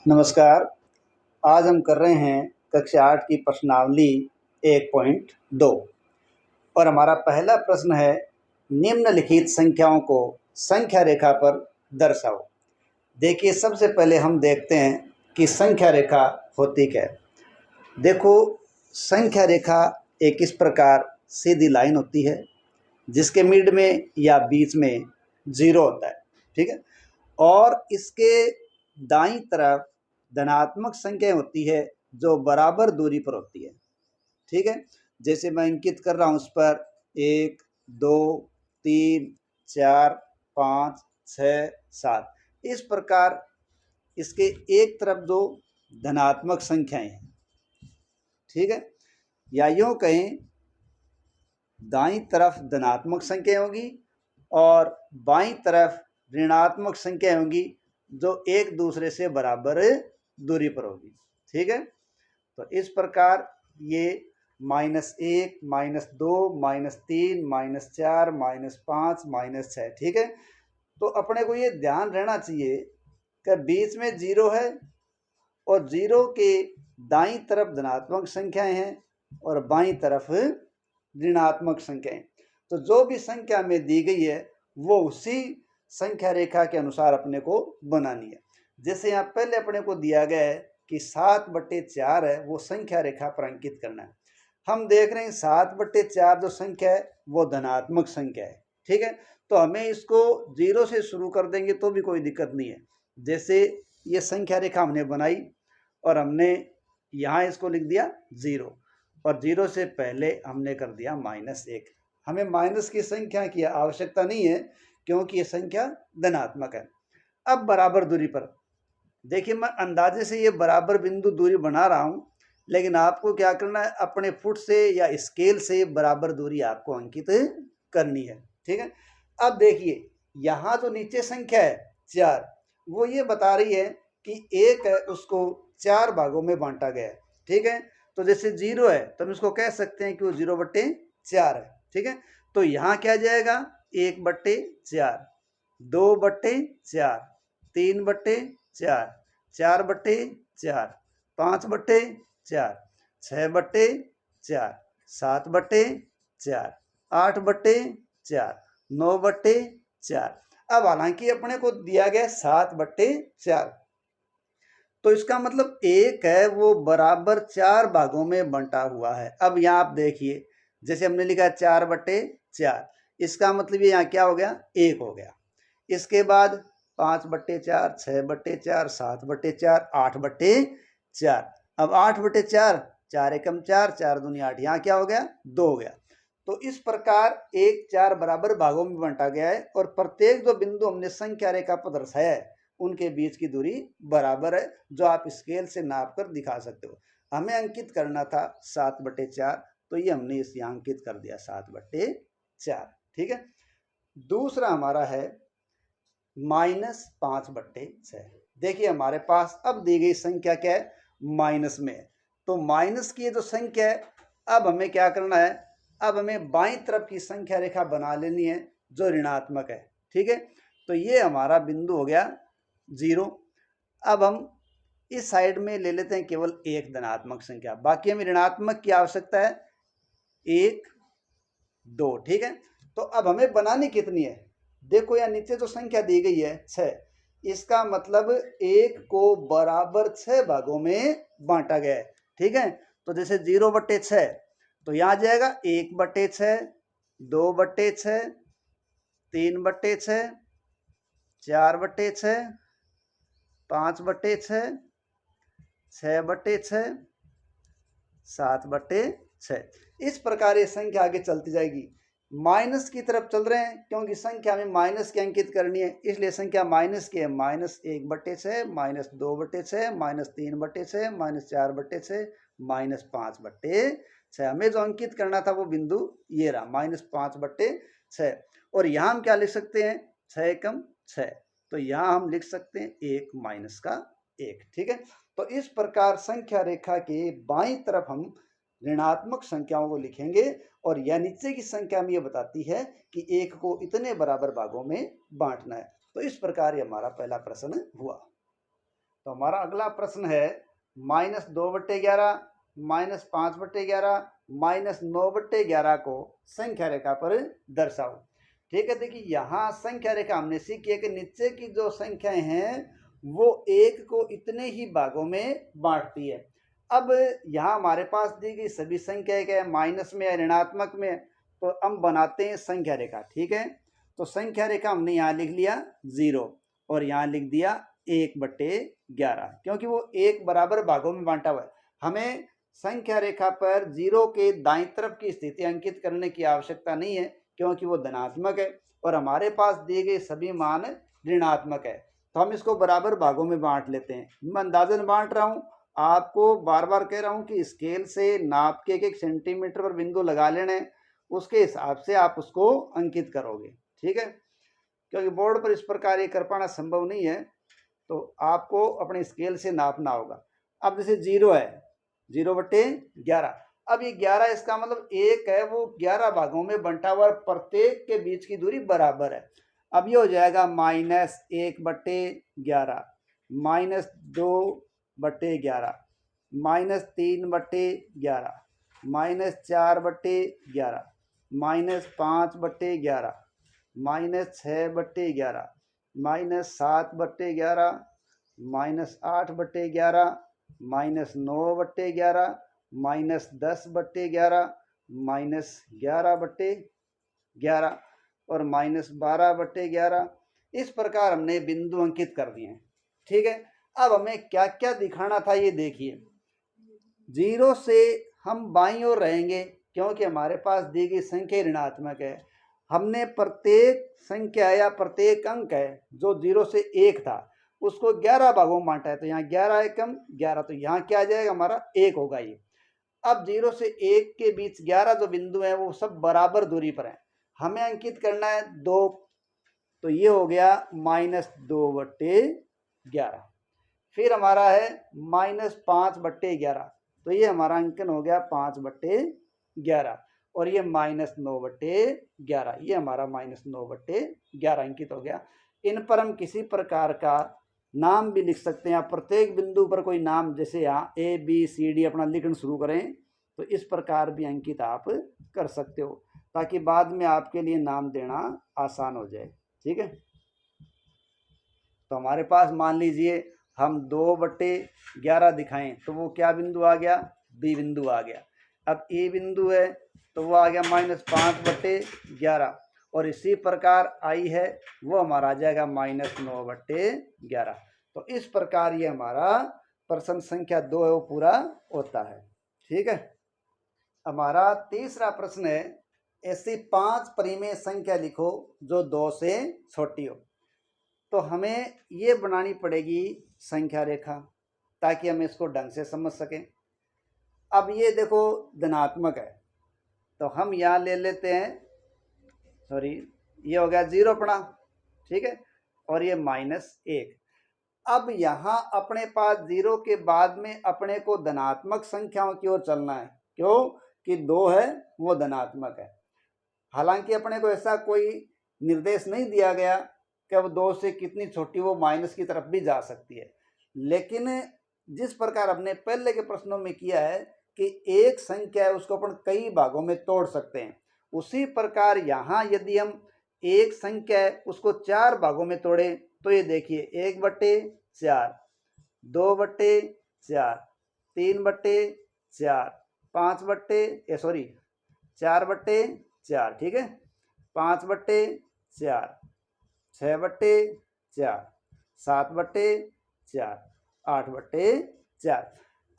नमस्कार। आज हम कर रहे हैं कक्षा 8 की प्रश्नावली 1.2 और हमारा पहला प्रश्न है, निम्नलिखित संख्याओं को संख्या रेखा पर दर्शाओ। देखिए, सबसे पहले हम देखते हैं कि संख्या रेखा होती क्या है। देखो, संख्या रेखा एक इस प्रकार सीधी लाइन होती है जिसके मिड में या बीच में 0 होता है, ठीक है। और इसके दाईं तरफ धनात्मक संख्या होती है जो बराबर दूरी पर होती है, ठीक है। जैसे मैं अंकित कर रहा हूं उस पर 1 2 3 4 5 6 7, इस प्रकार इसके एक तरफ दो धनात्मक संख्याएं हैं, ठीक है। या यूं कहें, दाईं तरफ धनात्मक संख्या होगी और बाईं तरफ ऋणात्मक संख्या होगी जो एक दूसरे से बराबर दूरी पर होगी, ठीक है। तो इस प्रकार ये -1 -2 -3 -4 -5 -6, ठीक है। तो अपने को ये ध्यान रहना चाहिए कि बीच में 0 है और 0 के दाईं तरफ धनात्मक संख्याएं हैं और बाईं तरफ ऋणात्मक संख्याएं। तो जो भी संख्या में दी गई है वो उसी संख्या रेखा के अनुसार अपने को बनानी है। जैसे यहाँ पहले अपने को दिया गया है कि 7/4 है, वो संख्या रेखा पर अंकित करना है। हम देख रहे हैं 7/4 जो संख्या है वो धनात्मक संख्या है, ठीक है। तो हमें इसको 0 से शुरू कर देंगे तो भी कोई दिक्कत नहीं है। जैसे ये संख्या रेखा हमने बनाई और हमने यहाँ इसको लिख दिया 0 और 0 से पहले हमने कर दिया -1। हमें माइनस की संख्या की आवश्यकता नहीं है क्योंकि ये संख्या धनात्मक है। अब बराबर दूरी पर देखिए, मैं अंदाजे से ये बराबर बिंदु दूरी बना रहा हूं, लेकिन आपको क्या करना है, अपने फुट से या स्केल से बराबर दूरी आपको अंकित करनी है, ठीक है। अब देखिए, यहाँ जो नीचे संख्या है 4, वो ये बता रही है कि एक है उसको 4 भागों में बांटा गया है, ठीक है। तो जैसे 0 है तो हम इसको कह सकते हैं कि वो 0/4 है, ठीक है। तो यहाँ क्या जाएगा, 1/4, 2/4, 3/4, 4/4, 5/4, 6/4, 7/4, 8/4, 9/4। अब हालांकि अपने को दिया गया 7/4, तो इसका मतलब एक है वो बराबर 4 भागों में बंटा हुआ है। अब यहाँ आप देखिए, जैसे हमने लिखा 4/4, इसका मतलब ये यहाँ क्या हो गया, 1 हो गया। इसके बाद 5/4, 6/4, 7/4, 8/4। अब 8/4, 4 एकम 4, 4 दूनी 8, यहाँ क्या हो गया, 2 हो गया। तो इस प्रकार एक 4 बराबर भागों में बांटा गया है और प्रत्येक जो बिंदु हमने संख्या रेखा पर दर्शाया है उनके बीच की दूरी बराबर है, जो आप स्केल से नाप कर दिखा सकते हो। हमें अंकित करना था 7/4, तो ये हमने इस यहाँ अंकित कर दिया 7/4, ठीक है। दूसरा हमारा है -5/6। देखिए, हमारे पास अब दी गई संख्या क्या है, माइनस में है। तो माइनस की जो संख्या है, अब हमें क्या करना है, अब हमें बाईं तरफ की संख्या रेखा बना लेनी है जो ऋणात्मक है, ठीक है। तो ये हमारा बिंदु हो गया 0। अब हम इस साइड में ले लेते हैं केवल एक धनात्मक संख्या, बाकी हमें ऋणात्मक की आवश्यकता है 1 2, ठीक है। तो अब हमें बनानी कितनी है, देखो यहाँ नीचे जो संख्या दी गई है 6, इसका मतलब 1 को बराबर 6 भागों में बांटा गया है, ठीक है। तो जैसे 0/6, तो यहाँ जाएगा 1/6, 2/6, 3/6, 4/6, 5/6, 6/6, 7/6। इस प्रकार ये संख्या आगे चलती जाएगी। माइनस की तरफ चल रहे हैं क्योंकि संख्या में माइनस की अंकित करनी है, इसलिए संख्या माइनस की है। -1/6, -2/6, -3/6, -4/6, -5/6। हमें जो अंकित करना था वो बिंदु ये रहा, -5/6। और यहाँ हम क्या लिख सकते हैं, 6 एकम 6, तो यहाँ हम लिख सकते हैं 1 - 1, ठीक है। तो इस प्रकार संख्या रेखा के बाईं तरफ हम ऋणात्मक संख्याओं को लिखेंगे और यह नीचे की संख्या में यह बताती है कि 1 को इतने बराबर भागों में बांटना है। तो इस प्रकार ये हमारा पहला प्रश्न हुआ। तो हमारा अगला प्रश्न है -2/11, -5/11, -9/11 को संख्या रेखा पर दर्शाओ। ठीक है, देखिए यहाँ संख्या रेखा हमने सीखी है कि नीचे की जो संख्याएं हैं वो एक को इतने ही भागों में बांटती है। अब यहाँ हमारे पास दी गई सभी संख्याएं क्या है, माइनस में या ऋणात्मक में, तो हम बनाते हैं संख्या रेखा। ठीक है, तो संख्या रेखा हमने यहाँ लिख लिया 0 और यहाँ लिख दिया 1/11, क्योंकि वो एक बराबर भागों में बांटा हुआ है। हमें संख्या रेखा पर 0 के दाईं तरफ की स्थिति अंकित करने की आवश्यकता नहीं है, क्योंकि वो धनात्मक है और हमारे पास दिए गए सभी मान ऋणात्मक है। तो हम इसको बराबर भागों में बांट लेते हैं। मैं अंदाजन बांट रहा हूँ, आपको बार बार कह रहा हूँ कि स्केल से नाप के 1 सेंटीमीटर पर बिंदु लगा लेने, उसके हिसाब से आप उसको अंकित करोगे। ठीक है, क्योंकि बोर्ड पर इस प्रकार ये कर पाना संभव नहीं है, तो आपको अपने स्केल से नापना होगा। अब जैसे 0 है, 0/11, अब ये 11 इसका मतलब एक है, वो 11 भागों में बंटा हुआ, प्रत्येक के बीच की दूरी बराबर है। अब ये हो जाएगा -1/11, -2/11, -3/11, -4/11, -5/11, -6/11, -7/11, -8/11, -9/11, -10/11, -11/11 और -12/11। इस प्रकार हमने बिंदु अंकित कर दिए हैं। ठीक है, अब हमें क्या क्या दिखाना था ये देखिए। 0 से हम बाईं ओर रहेंगे, क्योंकि हमारे पास दी गई संख्या ऋणात्मक है। हमने प्रत्येक संख्या या प्रत्येक अंक है जो 0 से 1 था उसको 11 भागों में बांटा है, तो यहाँ 11 एकम 11, तो यहाँ क्या आ जाएगा, हमारा 1 होगा ये। अब 0 से 1 के बीच 11 जो बिंदु है वो सब बराबर दूरी पर है। हमें अंकित करना है 2, तो ये हो गया -2/11। फिर हमारा है -5/11, तो ये हमारा अंकन हो गया 5/11, और ये -9/11, ये हमारा -9/11 अंकित हो गया। इन पर हम किसी प्रकार का नाम भी लिख सकते हैं, प्रत्येक बिंदु पर कोई नाम, जैसे यहाँ ABCD अपना लिखना शुरू करें तो इस प्रकार भी अंकित आप कर सकते हो, ताकि बाद में आपके लिए नाम देना आसान हो जाए। ठीक है, तो हमारे पास मान लीजिए हम 2/11 दिखाएं तो वो क्या बिंदु आ गया, B बिंदु आ गया। अब A बिंदु है तो वो आ गया -5/11, और इसी प्रकार I है वो हमारा आ जाएगा -9/11। तो इस प्रकार ये हमारा प्रश्न संख्या 2 है वो पूरा होता है। ठीक है, हमारा तीसरा प्रश्न है, ऐसी 5 परिमेय संख्या लिखो जो 2 से छोटी हो। तो हमें ये बनानी पड़ेगी संख्या रेखा, ताकि हम इसको ढंग से समझ सकें। अब ये देखो धनात्मक है, तो हम यहाँ ले लेते हैं, सॉरी ये हो गया 0 अपना। ठीक है, और ये -1। अब यहाँ अपने पास 0 के बाद में अपने को धनात्मक संख्याओं की ओर चलना है, क्यों कि 2 है वो धनात्मक है। हालांकि अपने को ऐसा कोई निर्देश नहीं दिया गया कि अब 2 से कितनी छोटी वो माइनस की तरफ भी जा सकती है, लेकिन जिस प्रकार हमने पहले के प्रश्नों में किया है कि एक संख्या है उसको अपन कई भागों में तोड़ सकते हैं, उसी प्रकार यहाँ यदि हम एक संख्या है उसको 4 भागों में तोड़े तो ये देखिए 1/4, 2/4, 3/4, 4/4, ठीक है, 5/4, 6/4, 7/4, 8/4।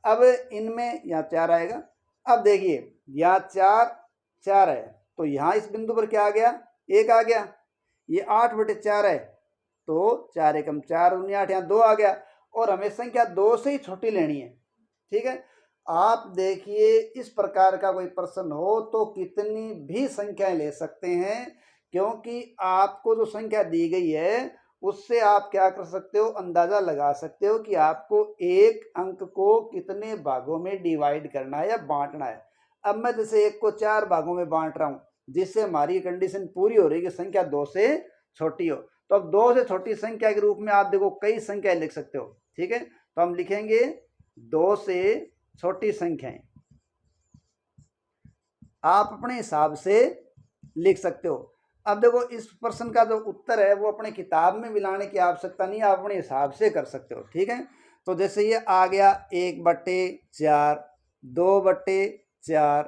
अब इनमें यहाँ 4 आएगा। अब देखिए यहाँ 4 है, तो यहाँ इस बिंदु पर क्या आ गया, 1 आ गया। ये 8/4 है, तो 4 एकम 4 दूनी 8, यहाँ 2 आ गया, और हमें संख्या 2 से ही छोटी लेनी है। ठीक है, आप देखिए इस प्रकार का कोई प्रश्न हो तो कितनी भी संख्याएं ले सकते हैं, क्योंकि आपको जो संख्या दी गई है उससे आप क्या कर सकते हो, अंदाजा लगा सकते हो कि आपको एक अंक को कितने भागों में डिवाइड करना है या बांटना है। अब मैं जैसे 1 को 4 भागों में बांट रहा हूँ, जिससे हमारी कंडीशन पूरी हो रही है कि संख्या 2 से छोटी हो। तो अब 2 से छोटी संख्या के रूप में आप देखो कई संख्या लिख सकते हो। ठीक है, तो हम लिखेंगे 2 से छोटी संख्याएं। आप अपने हिसाब से लिख सकते हो। अब देखो इस प्रश्न का जो उत्तर है वो अपने किताब में मिलाने की आवश्यकता नहीं है, आप अपने हिसाब से कर सकते हो। ठीक है, तो जैसे ये आ गया 1/4, 2/4,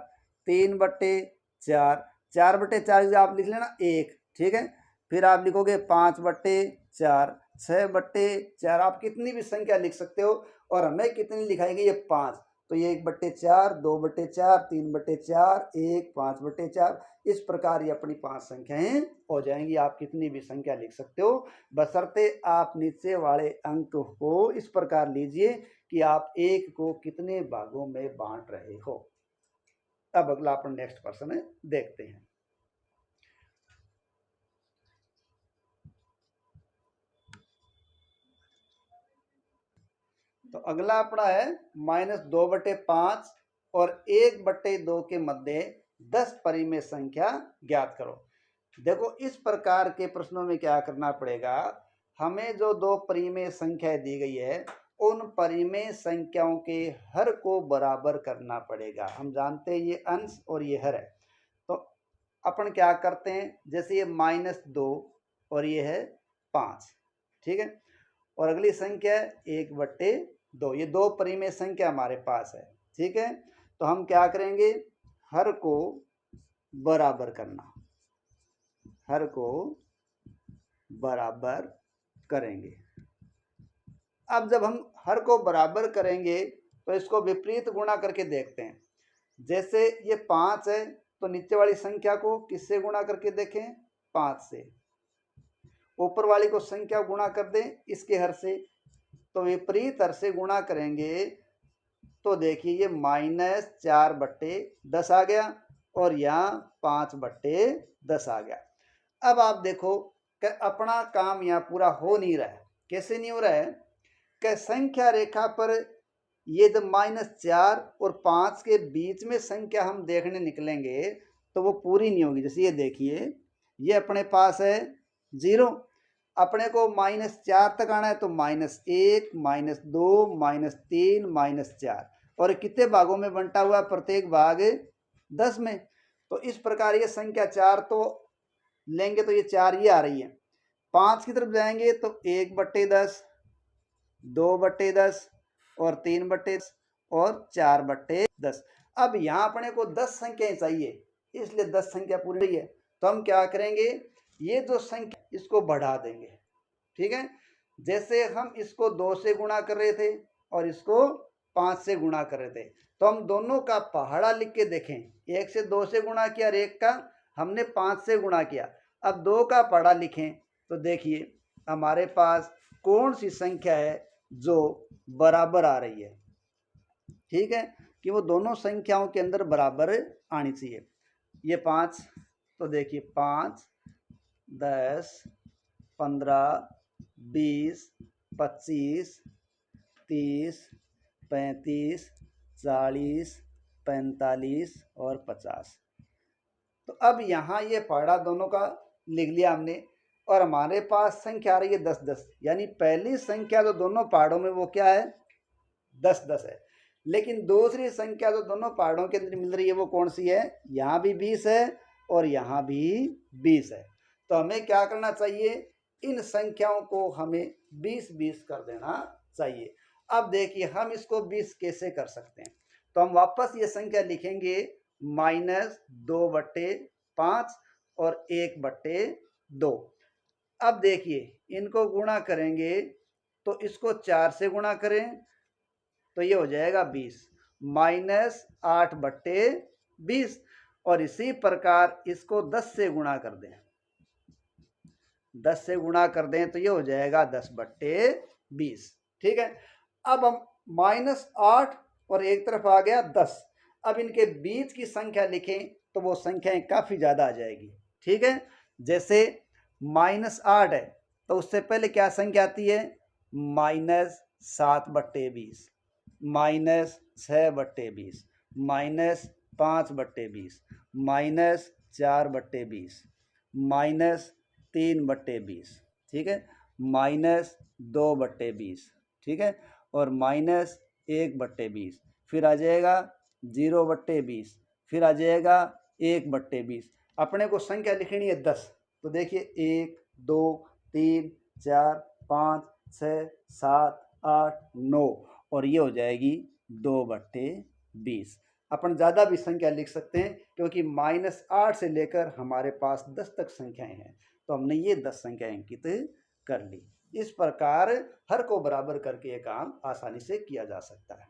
3/4, 4/4 आप लिख लेना 1। ठीक है, फिर आप लिखोगे 5/4, 6/4, आप कितनी भी संख्या लिख सकते हो। और हमें कितनी लिखाएंगे, ये 5, तो ये 1/4, 2/4, 3/4, 1, 5/4, इस प्रकार ये अपनी 5 संख्याएं हो जाएंगी। आप कितनी भी संख्या लिख सकते हो, बशर्ते आप नीचे वाले अंक को इस प्रकार लीजिए कि आप 1 को कितने भागों में बांट रहे हो। अब अगला अपन नेक्स्ट प्रश्न देखते हैं। तो अगला अपना है -2/5 और 1/2 के मध्य 10 परिमेय संख्या ज्ञात करो। देखो इस प्रकार के प्रश्नों में क्या करना पड़ेगा, हमें जो 2 परिमेय संख्या दी गई है उन परिमेय संख्याओं के हर को बराबर करना पड़ेगा। हम जानते हैं ये अंश और ये हर है, तो अपन क्या करते हैं, जैसे ये -2 और ये है 5। ठीक है, और अगली संख्या है 1/2, ये 2 परिमेय संख्या हमारे पास है। ठीक है, तो हम क्या करेंगे, हर को बराबर करना, हर को बराबर करेंगे। अब जब हम हर को बराबर करेंगे तो इसको विपरीत गुणा करके देखते हैं। जैसे ये 5 है तो नीचे वाली संख्या को किससे गुणा करके देखें, 5 से। ऊपर वाली को संख्या गुणा कर दें इसके हर से, तो विपरीत हर से गुणा करेंगे तो देखिए ये -4/10 आ गया और यहाँ 5/10 आ गया। अब आप देखो कि अपना काम यहाँ पूरा हो नहीं रहा है। कैसे नहीं हो रहा है, कि संख्या रेखा पर ये जब -4 और 5 के बीच में संख्या हम देखने निकलेंगे तो वो पूरी नहीं होगी। जैसे ये देखिए, ये अपने पास है 0, अपने को -4 तक आना है तो -1, -2, -3, -4, और कितने भागों में बंटा हुआ, प्रत्येक भाग 10 में। तो इस प्रकार ये संख्या 4 तो लेंगे तो ये 4 ये आ रही है। 5 की तरफ जाएंगे तो 1/10, 2/10 और 3/10 और 4/10। अब यहाँ अपने को 10 संख्याएं चाहिए, इसलिए 10 संख्या पूरी है, तो हम क्या करेंगे, ये जो संख्या इसको बढ़ा देंगे। ठीक है, जैसे हम इसको 2 से गुणा कर रहे थे और इसको 5 से गुणा कर रहे थे, तो हम दोनों का पहाड़ा लिख के देखें। 1 से 2 से गुणा किया और 1 का हमने 5 से गुणा किया। अब 2 का पहाड़ा लिखें तो देखिए हमारे पास कौन सी संख्या है जो बराबर आ रही है। ठीक है, कि वो दोनों संख्याओं के अंदर बराबर आनी चाहिए। ये 5, तो देखिए 5, 10, 15, 20, 25, 30, 35, 40, 45 और 50। तो अब यहाँ ये पहाड़ा दोनों का लिख लिया हमने और हमारे पास संख्या आ रही है 10-10, यानी पहली संख्या जो दोनों पहाड़ों में वो क्या है, 10-10 है। लेकिन दूसरी संख्या जो दोनों पहाड़ों के अंदर मिल रही है वो कौन सी है, यहाँ भी 20 है और यहाँ भी 20 है। तो हमें क्या करना चाहिए, इन संख्याओं को हमें 20-20 कर देना चाहिए। अब देखिए हम इसको 20 कैसे कर सकते हैं, तो हम वापस ये संख्या लिखेंगे -2/5 और 1/2। अब देखिए इनको गुणा करेंगे तो इसको 4 से गुणा करें तो ये हो जाएगा 20, -8/20, और इसी प्रकार इसको 10 से गुणा कर दें, 10 से गुणा कर दें तो ये हो जाएगा 10/20। ठीक है, अब हम -8 और एक तरफ आ गया 10, अब इनके बीच की संख्या लिखें तो वो संख्याएं काफ़ी ज़्यादा आ जाएगी। ठीक है, जैसे -8 है तो उससे पहले क्या संख्या आती है, -7/20, -6/20, -5/20, -4/20, -3/20। ठीक है, -2/20, ठीक है, और माइनस 1/20, फिर आ जाएगा 0/20, फिर आ जाएगा 1/20। अपने को संख्या लिखनी है 10, तो देखिए 1 2 3 4 5 6 7 8 9, और ये हो जाएगी 2/20। अपन ज़्यादा भी संख्या लिख सकते हैं क्योंकि -8 से लेकर हमारे पास 10 तक संख्याएं हैं, तो हमने ये 10 संख्याएं अंकित कर ली। इस प्रकार हर को बराबर करके ये काम आसानी से किया जा सकता है।